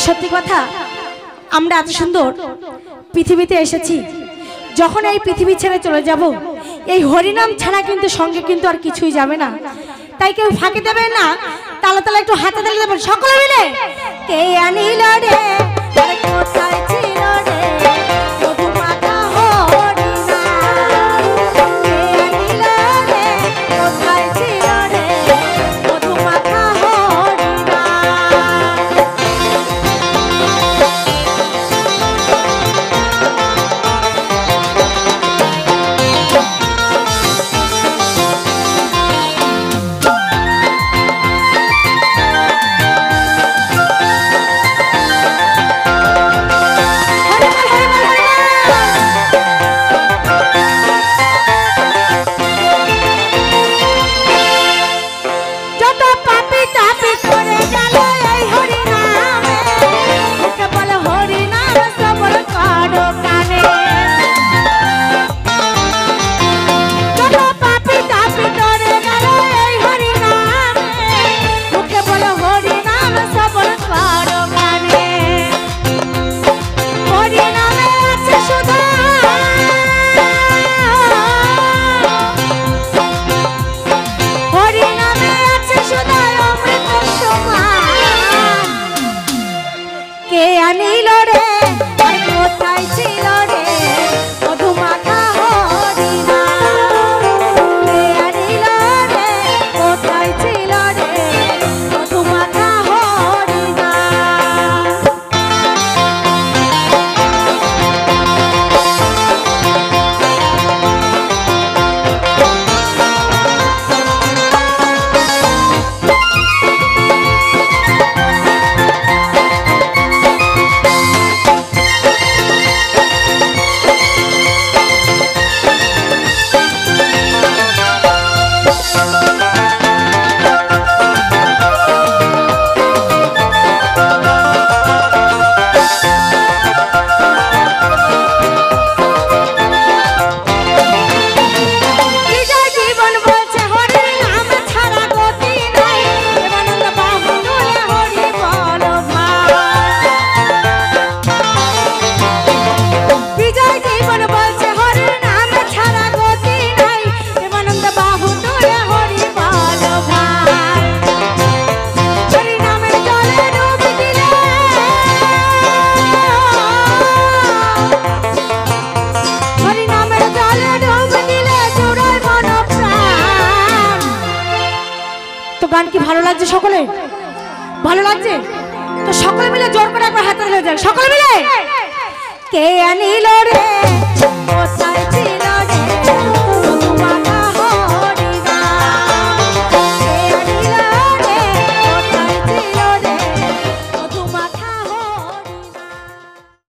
সত্যি কথা আমরা এত সুন্দর পৃথিবীতে এসেছি, যখন এই পৃথিবী ছেড়ে চলে যাব এই হরিনাম ছাড়া কিন্তু সঙ্গে কিন্তু আর কিছুই যাবে না। তাই কেউ ফাঁকি দেবে না, তালা তালা একটু হাতে তালি দেবেন সকলে মিলে। কে আনিল রে কোথায় ছিল রে তো গান কি ভালো লাগছে সকলে? ভালো লাগছে তো সকলে মিলে জোর করে একবার হাতে ধরে যাক সকলে মিলে। কে আনিল রে কোথায়